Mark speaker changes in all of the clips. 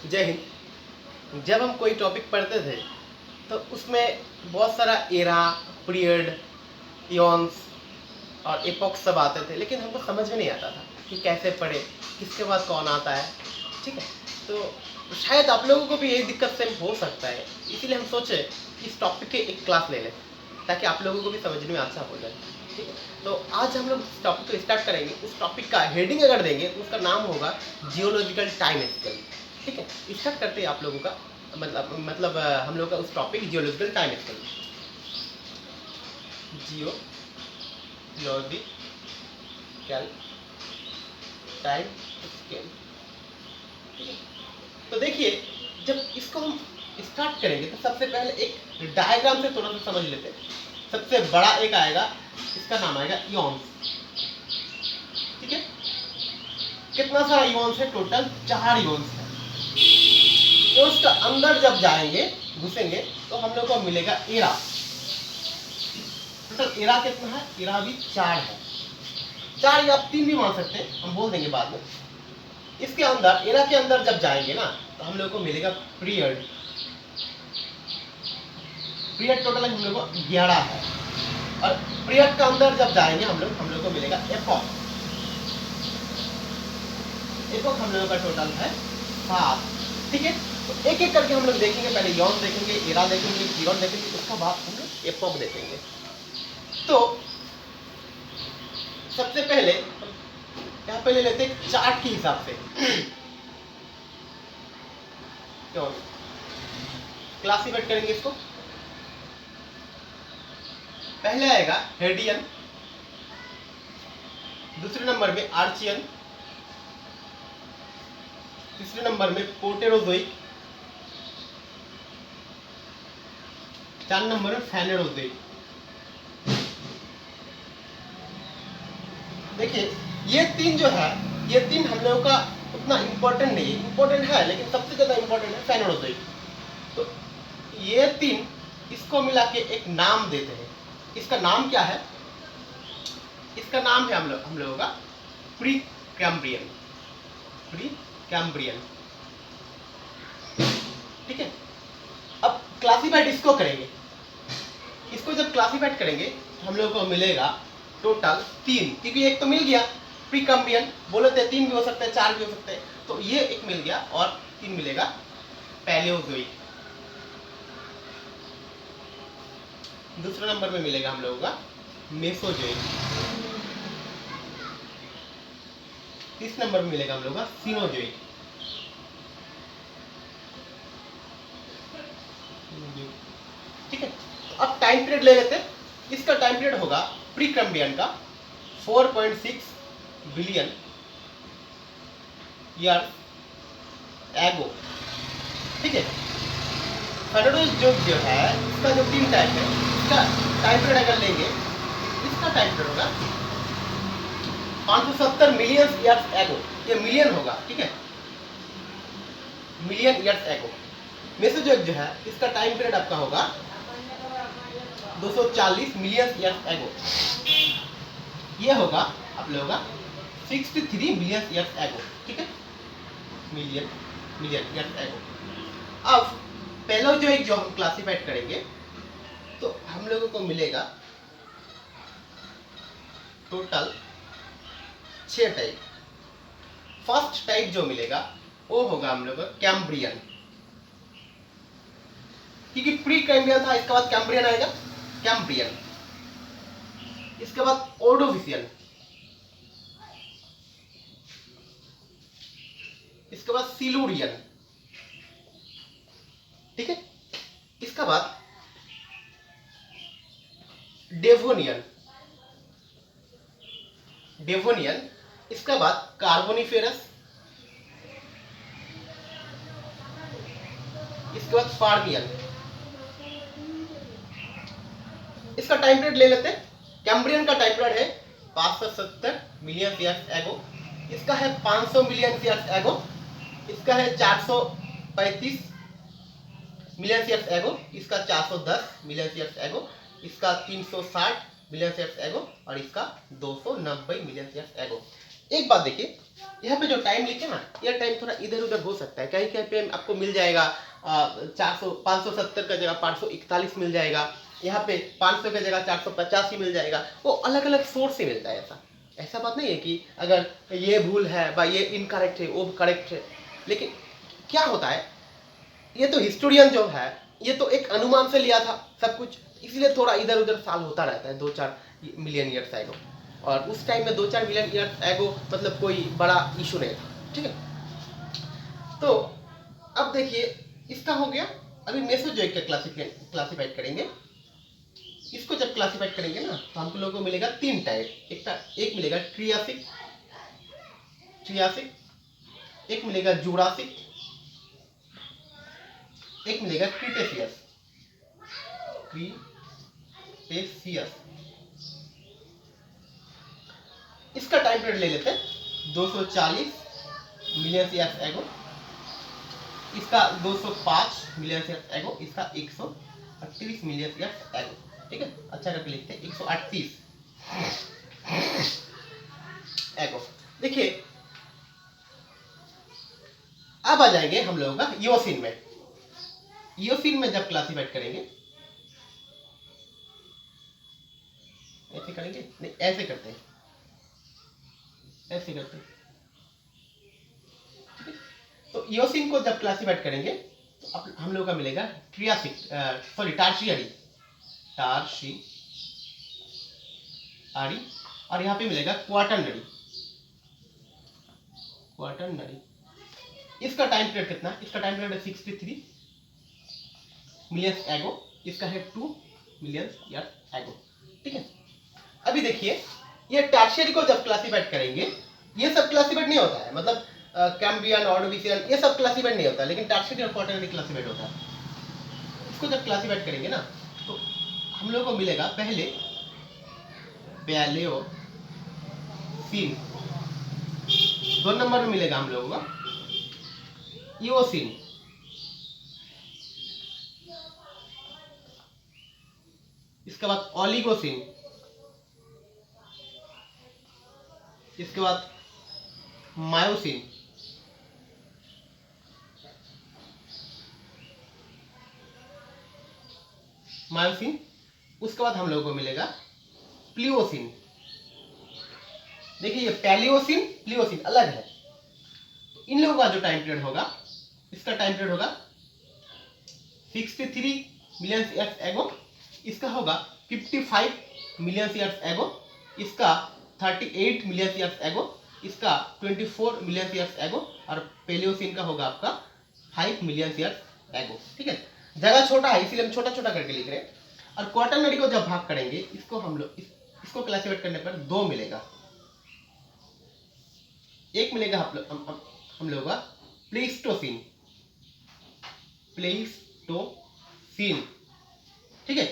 Speaker 1: जय हिंद। जब हम कोई टॉपिक पढ़ते थे तो उसमें बहुत सारा एरा, पीरियड, इयॉन्स और एपोक सब आते थे, लेकिन हमको समझ में नहीं आता था कि कैसे पढ़े, किसके बाद कौन आता है। ठीक है, तो शायद आप लोगों को भी यही दिक्कत सेम हो सकता है, इसीलिए हम सोचे कि इस टॉपिक के एक क्लास ले लें ताकि आप लोगों को भी समझने में अच्छा हो जाए। ठीक है, तो आज हम लोग इस टॉपिक को स्टार्ट करेंगे। उस टॉपिक का हेडिंग अगर देंगे तो उसका नाम होगा जियोलॉजिकल टाइम स्केल। ठीक है, स्टार्ट करते हैं आप लोगों का मतलब हम लोग का उस topic geological time scale. Geological time scale. तो देखिए, जब इसको हम स्टार्ट करेंगे तो सबसे पहले एक डायग्राम से थोड़ा सा समझ लेते हैं। सबसे बड़ा एक आएगा, इसका नाम आएगा इयॉन्स। ठीक है, कितना सारा इयॉन्स है? टोटल 4 इयॉन्स है। इयॉन्स का अंदर जब जाएंगे, घुसेंगे, तो हम लोग को मिलेगा एरा। टोटल एरा कितना है? एरा भी 4 है। 4 या 3 भी मान सकते हैं, हम बोल देंगे बाद में। इसके अंदर, एरा के अंदर जब जाएंगे ना, तो हम लोग को मिलेगा पीरियड। पीरियड टोटल हम लोग को 11 है। और पीरियड के अंदर जब जाएंगे हम लोग को मिलेगा एपोक। एपोक हम लोगों का टोटल है 7। ठीक है, तो एक एक करके हम लोग देखेंगे। पहले इयॉन देखेंगे, एरा देखेंगे, पीरियड देखेंगे, उसका बाद हम लोग एपोक देखेंगे। तो सबसे पहले यहाँ पे ले लेते हैं चार्ट के हिसाब से। क्लासिफाइड करेंगे इसको। पहले आएगा हेडियन, दूसरे नंबर में आर्चियन, तीसरे नंबर में प्रोटेरोजोइक, 4 नंबर में फेनेरोजोइक। देखिए, ये 3 जो है, ये 3 हम लोगों का उतना इंपॉर्टेंट नहीं है। इंपॉर्टेंट है, लेकिन सबसे ज्यादा इंपॉर्टेंट है फेनेरोजोइक। तो ये 3 इसको मिला के एक नाम देते हैं। इसका नाम क्या है? इसका नाम है हम लोगों का प्री कैम्ब्रियन। Pre Cambrian. ठीक है, अब क्लासिफाइड इसको करेंगे। इसको जब क्लासिफाइड करेंगे तो हम लोगों को मिलेगा टोटल 3, क्योंकि एक तो मिल गया प्री कैम्ब्रियन। बोले थे 3 भी हो सकते हैं, 4 भी हो सकते हैं, तो ये एक मिल गया और 3 मिलेगा पैलियोजोइक। दूसरे नंबर में मिलेगा हम लोगों का मेसोजोइक। तीसरे नंबर में मिलेगा हम लोगों का सीनोजोइक। ठीक है, तो अब टाइम पीरियड ले लेते हैं। इसका टाइम पीरियड होगा प्री कैम्ब्रियन का 4.6 बिलियन ईयर एगो। ठीक है, फेनेरोजोइक जो है, इसका जो 3 टाइप है, इसका टाइम पीरियड अगर लेंगे, इसका टाइम पीरियड होगा 570 मिलियन ईयर्स एगो। ये मिलियन होगा। ठीक है, मिलियन ईयर्स एगो। मेसोजोइक जो है, इसका टाइम पीरियड आपका होगा 240 मिलियन ईयर्स एगो। ये होगा आप लोगों का 63 मिलियन ईयर्स एगो। ठीक है, मिलियन ईयर्स एगो। अब पैलियोजोइक जो हम क्लासिफाइड करेंगे तो हम लोगों को मिलेगा टोटल 6 टाइप। फर्स्ट टाइप जो मिलेगा वो होगा हम लोग का कैम्ब्रियन, क्योंकि प्री कैम्ब्रियन था, इसके बाद कैम्ब्रियन आएगा। कैम्ब्रियन, इसके बाद ओर्डोविशियन, इसके बाद सिलूरियन। ठीक है, इसके बाद डेवोनियन, इसके बाद कार्बोनिफेरस, इसके बाद फार्मियन। इसका टाइम पीरियड ले लेते हैं। कैम्ब्रियन का टाइम पीरियड है 570 मिलियन ईयर्स एगो। इसका है 500 मिलियन ईयर्स एगो। इसका है 435 मिलियन ईयर्स एगो। इसका 410 मिलियन ईयर्स एगो। इसका 360 मिलियन ईयर्स एगो और इसका 290 मिलियन ईयर्स एगो। एक बात देखिए, यहाँ पे जो टाइम लिखे ना, ये टाइम थोड़ा इधर उधर हो सकता है, कहीं कहीं पे आपको मिल जाएगा 570 का जगह 541 मिल जाएगा, यहाँ पे 500 का जगह 450 ही मिल जाएगा, वो अलग अलग सोर्स से मिलता है। ऐसा ऐसा बात नहीं है कि अगर ये भूल है বা ये इनकरेक्ट है वो करेक्ट है। लेकिन क्या होता है, ये तो हिस्टोरियन जो है ये तो एक अनुमान से लिया था सब कुछ, इसलिए थोड़ा इधर उधर साल होता रहता है 2-4 मिलियन ईयर्स एगो, और उस टाइम में 2-4 मिलियन ईयर्स एगो मतलब कोई बड़ा इशू नहीं था। ठीक है, तो अब देखिए इसका हो गया। अभी मेसोजोइक का क्लासिफाइड करेंगे। इसको जब क्लासिफाइड करेंगे ना तो हम लोगों को मिलेगा 3 टाइप। एक मिलेगा ट्रियासिक, एक मिलेगा जुरासिक, एक मिलेगा क्रीटेशियस। इसका टाइम पीरियड ले लेते हैं 240 मिलियन ईयर्स एगो, इसका 205 मिलियन ईयर्स एगो, इसका 138 मिलियन ईयर्स एगो। ठीक है, अच्छा करके लिखते हैं 138 एगो। देखिए अब आ जाएंगे हम लोगों का इओसिन में। इओसिन में जब क्लासिफाइड करेंगे, ऐसे करेंगे नहीं, ऐसे करते हैं, ऐसे करते हैं। तो इओसिन को जब क्लासिफाइड करेंगे तो अब हम लोगों का मिलेगा टार्शियरी और यहाँ पे मिलेगा क्वाटरनरी। इसका टाइम पीरियड कितना, इसका टाइम पीरियड है 63 मिलियन एगो, इसका है 2 मिलियन ईयर एगो। ठीक है, अभी देखिए ये टर्शियरी को जब क्लासिफाइड करेंगे, ये सब क्लासिफाइड नहीं होता है, मतलब कैम्ब्रियन ऑर्डोविशियन ये सब क्लासिफाइड नहीं होता, लेकिन टर्शियरी और क्वाटरनरी क्लासिफाइड होता है। इसको जब क्लासिफाइड करेंगे ना तो हम लोग को मिलेगा पहले पैलियोसिन, 2 नंबर में मिलेगा हम लोगों का इओसिन, इसके बाद ओलिगोसिन, इसके बाद मायोसिन, उसके बाद हम लोगों को मिलेगा प्लियोसिन। देखिए ये पैलियोसिन प्लियोसिन अलग है। तो इन लोगों का जो टाइम पीरियड होगा, इसका टाइम पीरियड होगा 63 मिलियन ईयर्स एगो, इसका होगा 55 मिलियन ईयर्स एगो, इसका 38 मिलियन ईयर्स एगो, इसका 24 मिलियन ईयर्स एगो, और पैलियोसिन का होगा आपका 5 मिलियन ईयर्स एगो। ठीक है, जगह छोटा है इसीलिए हम छोटा छोटा करके लिख रहे हैं। और क्वाटरनरी को जब भाग करेंगे, इसको हम लोग इसको क्लासिफाइड करने पर 2 मिलेगा। एक मिलेगा हम लोगों का प्लेइस्टोसिन, ठीक है,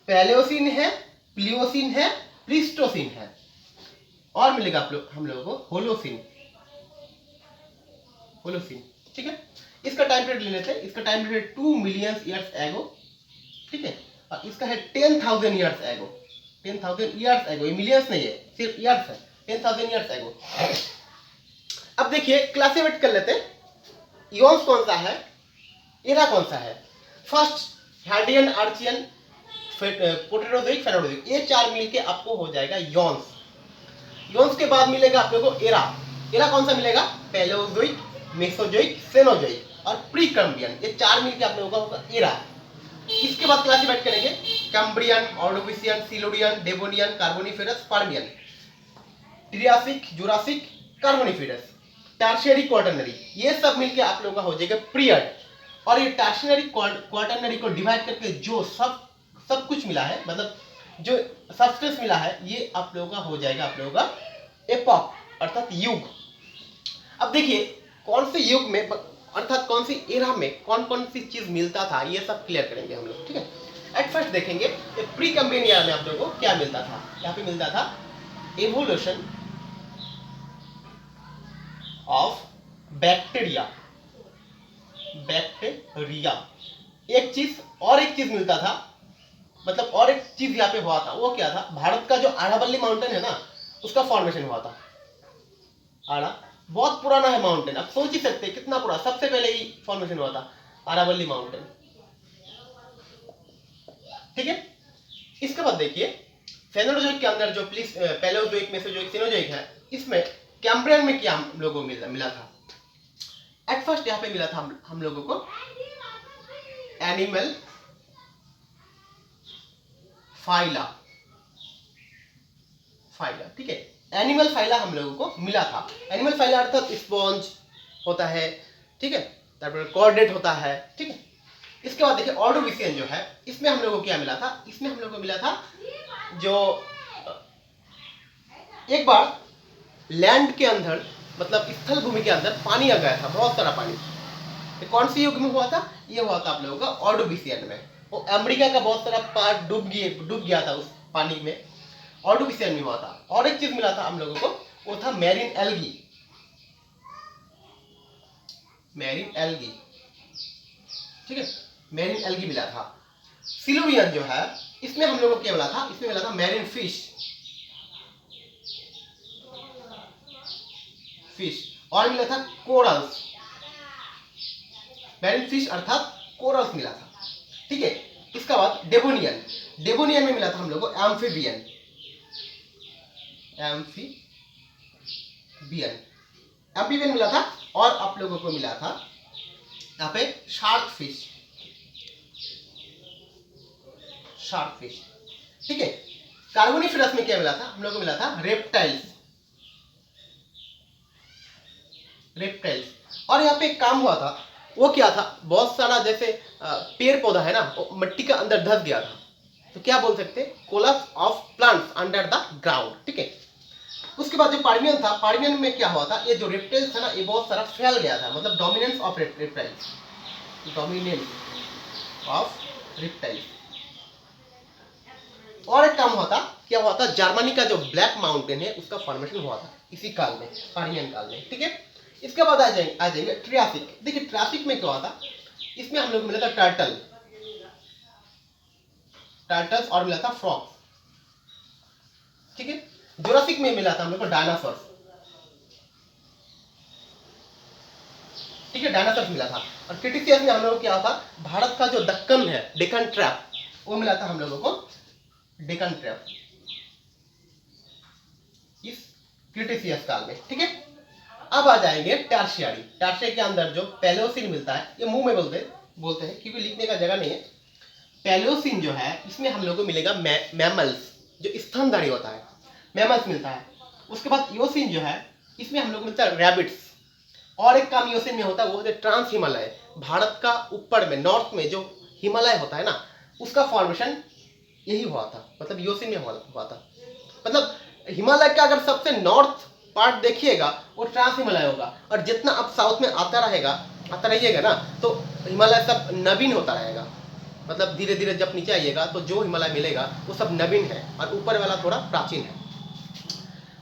Speaker 1: पैलियोसिन है, प्लियोसिन है, प्लीस्टोसिन है, और मिलेगा हम लोगों को होलोसिन। ठीक है, इसका टाइम पीरियड ले लेते हैं। इसका time period 2 million years ago. ठीक है, और इसका है 10,000 ईयर्स एगो। 10,000 ईयर्स एगो, ये मिलियंस नहीं है, सिर्फ ईयर्स है। 10,000 ईयर्स एगो। अब देखिए क्लासिफाइड कर लेते हैं, इओन्स कौन सा है, एरा कौन सा है। फर्स्ट हार्डियन, आर्चियन, प्रोटेरोजोइक, फेनोजोइक, ये 4 मिलके आपको हो जाएगा योन्स। योन्स के बाद मिलेगा आप लोगों को एरा। एरा कौन सा मिलेगा, पैलियोजोइक, मेसोजोइक, सेनोजोइक और प्रीकैम्ब्रियन, ये 4 मिलके आप लोगों का होगा एरा। इसके बाद क्लासिफाइड करेंगे Cambrian, Ordovician, Silurian, Devonian, Carboniferous, Permian, Triassic, Jurassic, Carboniferous, tertiary, quaternary, ये सब मिलके आप लोगों का हो जाएगा पीरियड। और ये टर्शियरी क्वाटरनरी को डिवाइड करके जो सब कुछ मिला है, मतलब जो सब्सटेंस मिला है, ये आप लोगों का हो जाएगा आप लोगों का एपॉक अर्थात युग। अब देखिए कौन से युग में अर्थात कौन सी एरा में कौन कौन सी चीज मिलता था, ये सब क्लियर करेंगे हम लोग। ठीक है, एट फर्स्ट देखेंगे प्री कैम्ब्रियन एरा में आप लोगों को क्या मिलता था। यहाँ पे मिलता था एवोल्यूशन ऑफ बैक्टीरिया। एक चीज और एक चीज मिलता था, मतलब और एक चीज यहाँ पे हुआ था, वो क्या था, भारत का जो आरावल्ली माउंटेन है ना, उसका फॉर्मेशन हुआ था। बहुत पुराना है माउंटेन, आप सोच ही सकते हैं कितना पुराना, सबसे पहले ही फॉर्मेशन हुआ था अरावली माउंटेन। ठीक है, इसके बाद देखिए फेनोजोइक के अंदर जो प्लीज पैलेओजोइक मेसोजोइक सिनोजोइक है, इसमें कैम्ब्रियन में क्या हम लोगों को मिला था। एट फर्स्ट यहाँ पे मिला था हम लोगों को एनिमल फाइला, ठीक है, एनिमल फाइला हम लोगों को मिला था। एनिमल फाइला अर्थात स्पॉन्ज होता है, ठीक है, तारपर कॉर्डेट होता है, ठीक है। इसके बाद देखिए ऑर्डोविशियन जो है, इसमें हम लोगों को क्या मिला था, इसमें हम लोगों को मिला था जो एक बार लैंड के अंदर मतलब स्थल भूमि के अंदर पानी आ गया था, बहुत सारा पानी। तो कौन सी युग में हुआ था, ये हुआ था आप लोगों का ऑर्डोविशियन में। वो अमेरिका का बहुत सारा पार्ट डूब गया था उस पानी में, ऑर्डोविशियन में हुआ था। और एक चीज मिला था हम लोगों को, वो था मैरीन एल्गी, ठीक है, मैरीन एल्गी मिला था। सिलुरियन जो है, इसमें हम लोगों को क्या मिला था, इसमें मिला था मैरीन फिश, और मिला था कोरल्स, मैरीन फिश अर्थात कोरल्स मिला था, ठीक है। इसका बाद डेवोनियन में मिला था हम लोग को एम्फीबियन मिला था। और आप लोगों को मिला था यहाँ पे शार्क फिश, ठीक है। कार्बोनिफेरस में क्या मिला था, हम लोग को मिला था रेप्टाइल्स। और यहाँ पे एक काम हुआ था, वो क्या था, बहुत सारा जैसे पेड़ पौधा है ना, वो मिट्टी के अंदर धस गया था, तो क्या बोल सकते हैं, collapse of plants under the ground, ठीक है। उसके बाद जो पार्मियन था, पार्मियन में क्या हुआ था, ये जो रेप्टाइल्स था ना, ये बहुत सारा फैल गया था, मतलब डोमिनेंस ऑफ रेप्टाइल्स। और एक काम हुआ था, क्या हुआ था, जर्मनी का जो ब्लैक माउंटेन है उसका फॉर्मेशन हुआ था इसी काल में, पार्मियन काल में, ठीक है। इसके बाद आ जाएंगे ट्रियासिक। देखिए ट्रियासिक में क्या हुआ था, इसमें हम लोग को मिला था टर्टल्स और मिला था फ्रॉग्स, ठीक है। जुरासिक में मिला था हम लोग को डायनासोर, ठीक है, डायनासोर मिला था। और क्रिटेशियस में हम लोग को क्या था, भारत का जो दक्कन है, डेक्कन ट्रैप, वो मिला था हम लोगों को, डेक्कन ट्रैप, इस क्रिटेशियस काल में, ठीक है। अब आ जाएंगे टर्शियरी के अंदर जो पैलियोसिन मिलता है, ये मुंह में बोलते हैं क्योंकि लिखने का जगह नहीं है। पैलियोसिन जो है, इसमें हम लोग को मिलेगा मैमल्स, जो स्तनधारी होता है, मैमल्स मिलता है। उसके बाद इयोसिन जो है, इसमें हम लोग को मिलता है रैबिट्स। और एक काम इयोसिन में होता है, वो है ट्रांस हिमालय, भारत का ऊपर में नॉर्थ में जो हिमालय होता है ना, उसका फॉर्मेशन यही हुआ था, मतलब इयोसिन में हुआ था। मतलब हिमालय का अगर सबसे नॉर्थ पार्ट देखिएगा वो ट्रांस हिमालय होगा, और जितना आप साउथ में आता रहिएगा ना, तो हिमालय सब नवीन होता रहेगा, मतलब धीरे धीरे जब नीचे आइएगा तो जो हिमालय मिलेगा वो सब नवीन है, और ऊपर वाला थोड़ा प्राचीन है।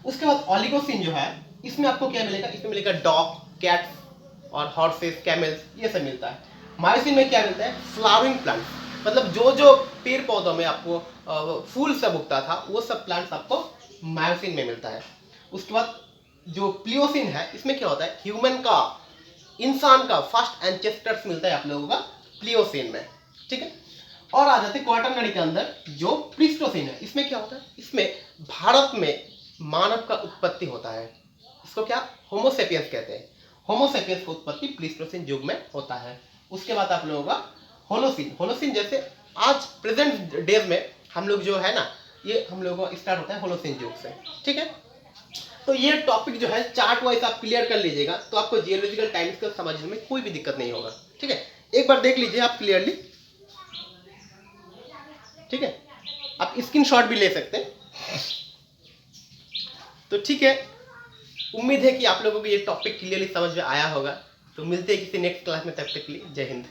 Speaker 1: उसके बाद ओलिगोसिन जो है, इसमें आपको क्या मिलेगा, इसमें मिलेगा डॉग, कैट्स और हॉर्सेस, कैमल्स, ये सब मिलता है। मायोसिन में क्या मिलता है, फ्लावरिंग प्लांट्स, मतलब जो पेड़ पौधों में आपको फूल सब उगता था, वो सब प्लांट्स आपको मायोसिन में मिलता है। उसके बाद जो प्लियोसिन है, इसमें क्या होता है, इंसान का फर्स्ट एंसेस्टर्स मिलता है आप लोगों का प्लियोसिन में, ठीक है। और आ जाते हैं क्वाटरनरी के अंदर जो प्लीस्टोसिन है, इसमें क्या होता है, इसमें भारत में मानव का उत्पत्ति होता है, इसको क्या होमोसेपियंस कहते हैं, होमोसेपियंस की उत्पत्ति प्लीस्टोसिन युग में होता है। उसके बाद आप लोगों का होलोसिन जैसे आज प्रेजेंट डेज में हम लोग जो है ना, ये हम लोगों का स्टार्ट होता है होलोसिन युग से, ठीक है। तो ये टॉपिक जो है चार्ट वाइज आप क्लियर कर लीजिएगा, तो आपको जियोलॉजिकल टाइम स्केल समझने में कोई भी दिक्कत नहीं होगा, ठीक है। एक बार देख लीजिए आप क्लियरली, ठीक है, आप स्क्रीनशॉट भी ले सकते हैं। तो ठीक है, उम्मीद है कि आप लोगों को ये टॉपिक क्लियरली समझ में आया होगा। तो मिलते हैं किसी नेक्स्ट क्लास में, तब तक के लिए जय हिंद।